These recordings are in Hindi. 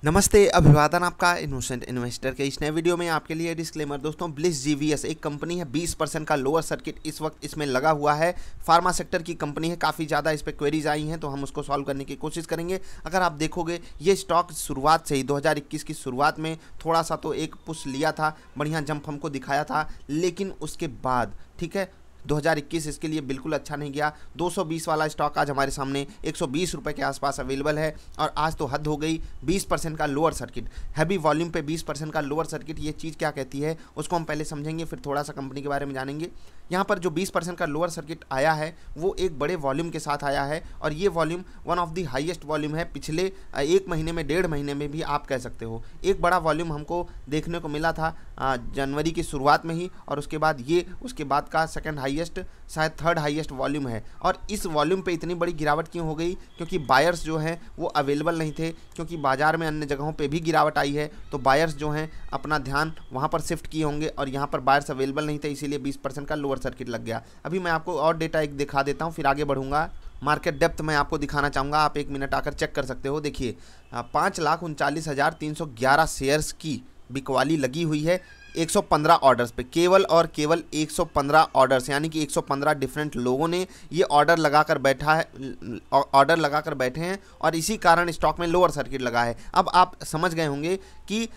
नमस्ते, अभिवादन आपका इनोसेंट इन्वेस्टर के इस नए वीडियो में आपके लिए डिस्क्लेमर। दोस्तों, ब्लिस जीवीएस एक कंपनी है, 20% का लोअर सर्किट इस वक्त इसमें लगा हुआ है। फार्मा सेक्टर की कंपनी है, काफ़ी ज़्यादा इस पर क्वेरीज आई हैं तो हम उसको सॉल्व करने की कोशिश करेंगे। अगर आप देखोगे ये स्टॉक शुरुआत से ही 2021 की शुरुआत में थोड़ा सा तो एक पुश लिया था, बढ़िया जंप हमको दिखाया था, लेकिन उसके बाद ठीक है 2021 इसके लिए बिल्कुल अच्छा नहीं गया। 220 वाला स्टॉक आज हमारे सामने 120 रुपये के आसपास अवेलेबल है और आज तो हद हो गई। 20% का लोअर सर्किट, हैवी वॉल्यूम पे 20% का लोअर सर्किट, ये चीज़ क्या कहती है उसको हम पहले समझेंगे, फिर थोड़ा सा कंपनी के बारे में जानेंगे। यहाँ पर जो 20% का लोअर सर्किट आया है वो एक बड़े वॉल्यूम के साथ आया है और ये volume one of the highest volume है पिछले एक महीने में, 1.5 महीने में भी आप कह सकते हो। एक बड़ा वॉल्यूम हमको देखने को मिला था जनवरी की शुरुआत में ही, और उसके बाद ये उसके बाद का सेकंड हाईएस्ट, शायद थर्ड हाईएस्ट वॉल्यूम है। और इस वॉल्यूम पे इतनी बड़ी गिरावट क्यों हो गई? क्योंकि बायर्स जो हैं वो अवेलेबल नहीं थे, क्योंकि बाजार में अन्य जगहों पे भी गिरावट आई है तो बायर्स जो हैं अपना ध्यान वहाँ पर शिफ्ट किए होंगे और यहाँ पर बायर्स अवेलेबल नहीं थे, इसीलिए 20% का लोअर सर्किट लग गया। अभी मैं आपको और डेटा एक दिखा देता हूँ, फिर आगे बढ़ूंगा। मार्केट डेप्थ मैं आपको दिखाना चाहूँगा, आप 1 मिनट आकर चेक कर सकते हो। देखिए 5,39,311 शेयर्स की बिकवाली लगी हुई है 115 ऑर्डर्स पे, केवल और केवल 115 ऑर्डर्स, यानी कि 115 डिफरेंट लोगों ने ये ऑर्डर लगाकर बैठे हैं और इसी कारण स्टॉक में लोअर सर्किट लगा है। अब आप समझ गए होंगे कि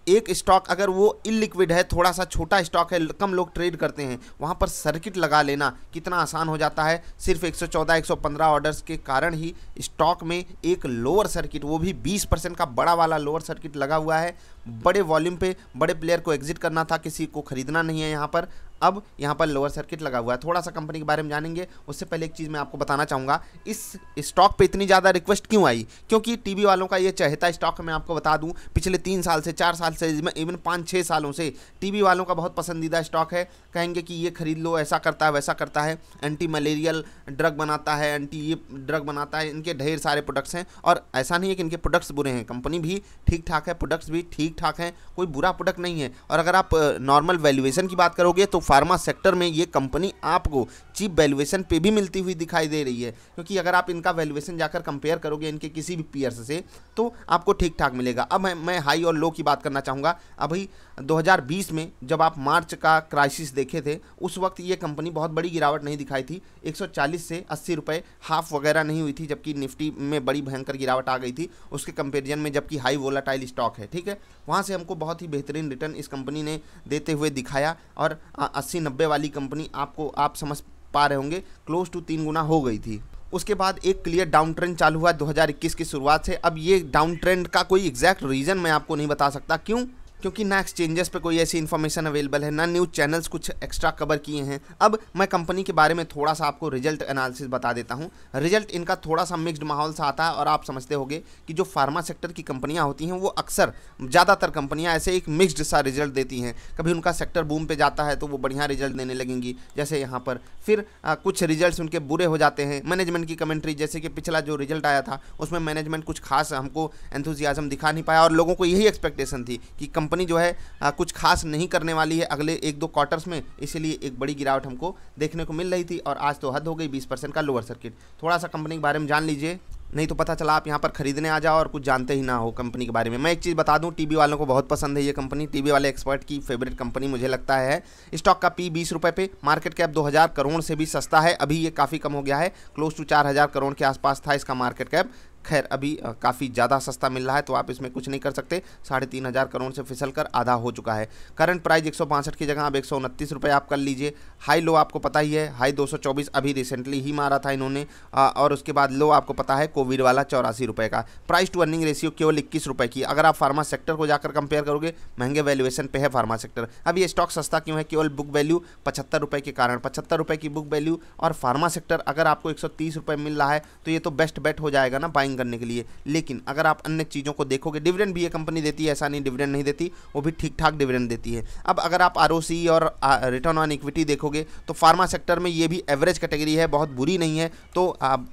एक स्टॉक अगर वो इलिक्विड है, थोड़ा सा छोटा स्टॉक है, कम लोग ट्रेड करते हैं, वहाँ पर सर्किट लगा लेना कितना आसान हो जाता है। सिर्फ 114-115 ऑर्डर्स के कारण ही स्टॉक में एक लोअर सर्किट, वो भी 20% का बड़ा वाला लोअर सर्किट लगा हुआ है। बड़े वॉल्यूम पे बड़े प्लेयर को एग्जिट करना था, किसी को खरीदना नहीं है यहाँ पर। अब यहाँ पर लोअर सर्किट लगा हुआ है। थोड़ा सा कंपनी के बारे में जानेंगे, उससे पहले एक चीज़ मैं आपको बताना चाहूँगा, इस स्टॉक पे इतनी ज़्यादा रिक्वेस्ट क्यों आई? क्योंकि टीवी वालों का ये चहेता स्टॉक है। मैं आपको बता दूँ पिछले 3 साल से, 4 साल से, इवन 5-6 सालों से टीवी वालों का बहुत पसंदीदा स्टॉक है। कहेंगे कि ये खरीद लो, ऐसा करता है वैसा करता है, एंटी मलेरियल ड्रग बनाता है, एंटी ये ड्रग बनाता है, इनके ढेर सारे प्रोडक्ट्स हैं। और ऐसा नहीं है कि इनके प्रोडक्ट्स बुरे हैं, कंपनी भी ठीक ठाक है, प्रोडक्ट्स भी ठीक ठाक हैं, कोई बुरा प्रोडक्ट नहीं है। और अगर आप नॉर्मल वैल्यूएशन की बात करोगे तो फार्मा सेक्टर में ये कंपनी आपको चीप वैल्यूएशन पे भी मिलती हुई दिखाई दे रही है, क्योंकि अगर आप इनका वैल्यूएशन जाकर कंपेयर करोगे इनके किसी भी पीयर्स से तो आपको ठीक ठाक मिलेगा। अब मैं हाई और लो की बात करना चाहूँगा। अभी 2020 में जब आप मार्च का क्राइसिस देखे थे, उस वक्त ये कंपनी बहुत बड़ी गिरावट नहीं दिखाई थी, 140 से 80 रुपये हाफ वगैरह नहीं हुई थी, जबकि निफ्टी में बड़ी भयंकर गिरावट आ गई थी उसके कंपेरिजन में, जबकि हाई वोलाटाइल स्टॉक है। ठीक है, वहाँ से हमको बहुत ही बेहतरीन रिटर्न इस कंपनी ने देते हुए दिखाया और 80-90 वाली कंपनी आपको, आप समझ पा रहे होंगे, क्लोज टू 3 गुना हो गई थी। उसके बाद एक क्लियर डाउन ट्रेंड चालू हुआ 2021 की शुरुआत से। अब ये डाउन ट्रेंड का कोई एग्जैक्ट रीज़न मैं आपको नहीं बता सकता, क्यों? क्योंकि ना एक्सचेंजेस पे कोई ऐसी इन्फॉर्मेशन अवेलेबल है, ना न्यूज़ चैनल्स कुछ एक्स्ट्रा कवर किए हैं। अब मैं कंपनी के बारे में थोड़ा सा आपको रिजल्ट एनालिसिस बता देता हूँ। रिजल्ट इनका थोड़ा सा मिक्स्ड माहौल सा आता है और आप समझते होंगे कि जो फार्मा सेक्टर की कंपनियाँ होती हैं वो अक्सर, ज़्यादातर कंपनियाँ ऐसे एक मिक्स्ड सा रिजल्ट देती हैं। कभी उनका सेक्टर बूम पे जाता है तो वो बढ़िया रिजल्ट देने लगेंगी, जैसे यहाँ पर, फिर कुछ रिजल्ट उनके बुरे हो जाते हैं। मैनेजमेंट की कमेंट्री, जैसे कि पिछला जो रिजल्ट आया था उसमें मैनेजमेंट कुछ खास हमको एंथुजियाज्म दिखा नहीं पाया और लोगों को यही एक्सपेक्टेशन थी कि कंपनी जो है कुछ खास नहीं करने वाली है अगले 1-2 क्वार्टर्स में, इसीलिए एक बड़ी गिरावट हमको देखने को मिल रही थी और आज तो हद हो गई 20% का लोअर सर्किट। थोड़ा सा कंपनी के बारे में जान लीजिए, नहीं तो पता चला आप यहाँ पर खरीदने आ जाओ और कुछ जानते ही ना हो कंपनी के बारे में। मैं एक चीज़ बता दूँ, टीवी वालों को बहुत पसंद है ये कंपनी, टीवी वाले एक्सपर्ट की फेवरेट कंपनी मुझे लगता है। स्टॉक का पी 20 रुपये पे, मार्केट कैप 2000 करोड़ से भी सस्ता है, अभी ये काफ़ी कम हो गया है, क्लोज टू 4000 करोड़ के आसपास था इसका मार्केट कैप। खैर अभी काफ़ी ज़्यादा सस्ता मिल रहा है तो आप इसमें कुछ नहीं कर सकते, 3500 करोड़ से फिसल कर आधा हो चुका है। करंट प्राइस 162 की जगह अब 129 रुपये आप कर लीजिए। हाई लो आपको पता ही है, हाई 224 अभी रिसेंटली ही मारा था इन्होंने, और उसके बाद लो आपको पता है कोविड वाला 84 रुपये का। प्राइस टू अर्निंग रेशियो केवल 21 रुपये की। अगर आप फार्मा सेक्टर को जाकर कंपेयर करोगे, महंगे वैल्यूएशन पे है फार्मा सेक्टर। अब ये स्टॉक सस्ता क्यों है? केवल बुक वैल्यू 75 रुपये के कारण, 75 रुपये की बुक वैल्यू और फार्मा सेक्टर अगर आपको 130 रुपये मिल रहा है तो ये तो बेस्ट बेट हो जाएगा ना बाइंग करने के लिए। लेकिन अगर आप अन्य चीज़ों को देखोगे, डिविडेंड भी ये कंपनी देती है, ऐसा नहीं डिविडेंड नहीं देती, वो भी ठीक ठाक डिविडेंड देती है। अब अगर आप आरओसी और रिटर्न ऑन इक्विटी देखोगे तो फार्मा सेक्टर में ये भी एवरेज कैटेगरी है, बहुत बुरी नहीं है, तो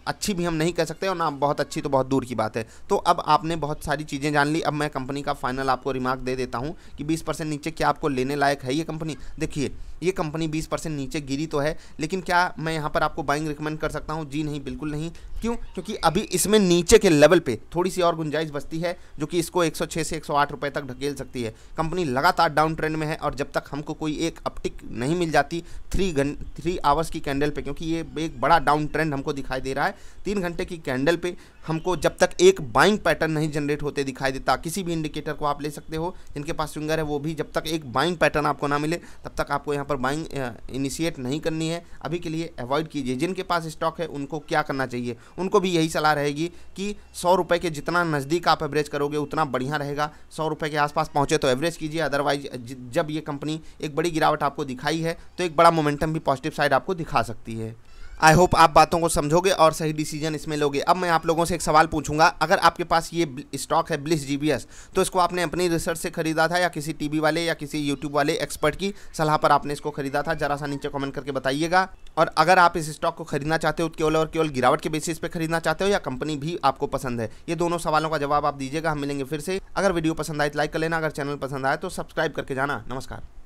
अच्छी भी हम नहीं कह सकते और ना बहुत अच्छी, तो बहुत दूर की बात है। तो अब आपने बहुत सारी चीज़ें जान ली। अब मैं कंपनी का फाइनल आपको रिमार्क दे देता हूँ कि 20% नीचे क्या आपको लेने लायक है ये कंपनी। देखिए ये कंपनी 20% नीचे गिरी तो है, लेकिन क्या मैं यहाँ पर आपको बाइंग रिकमेंड कर सकता हूँ? जी नहीं, बिल्कुल नहीं। क्यों? क्योंकि अभी इसमें नीचे के लेवल पे थोड़ी सी और गुंजाइश बचती है, जो कि इसको 106 से 108 रुपये तक ढकेल सकती है। कंपनी लगातार डाउन ट्रेंड में है और जब तक हमको कोई एक अपटिक नहीं मिल जाती 3 आवर्स की कैंडल पे, क्योंकि ये एक बड़ा डाउन ट्रेंड हमको दिखाई दे रहा है, 3 घंटे की कैंडल पे हमको जब तक एक बाइंग पैटर्न नहीं जनरेट होते दिखाई देता, किसी भी इंडिकेटर को आप ले सकते हो, जिनके पास स्विंगर है वो भी, जब तक एक बाइंग पैटर्न आपको ना मिले तब तक आपको यहाँ पर बाइंग इनिशिएट नहीं करनी है। अभी के लिए अवॉइड कीजिए। जिनके पास स्टॉक है उनको क्या करना चाहिए? उनको भी यही सलाह रहेगी कि 100 रुपये के जितना नज़दीक आप एवरेज करोगे उतना बढ़िया रहेगा। 100 रुपये के आसपास पहुँचे तो एवरेज कीजिए, अदरवाइज जब ये कंपनी एक बड़ी गिरावट आपको दिखाई है तो एक बड़ा मोमेंटम भी पॉजिटिव साइड आपको दिखा सकती है। आई होप आप बातों को समझोगे और सही डिसीजन इसमें लोगे। अब मैं आप लोगों से एक सवाल पूछूंगा, अगर आपके पास ये स्टॉक है ब्लिस GBS, तो इसको आपने अपनी रिसर्च से खरीदा था या किसी टीवी वाले या किसी यूट्यूब वाले एक्सपर्ट की सलाह पर आपने इसको खरीदा था? जरा सा नीचे कमेंट करके बताइएगा। और अगर आप इस स्टॉक को खरीदना चाहते हो केवल और केवल गिरावट के बेसिस पे खरीदना चाहते हो या कंपनी भी आपको पसंद है? ये दोनों सवालों का जवाब आप दीजिएगा। हम मिलेंगे फिर से। अगर वीडियो पसंद आए तो लाइक कर लेना, अगर चैनल पसंद आए तो सब्सक्राइब करके जाना। नमस्कार।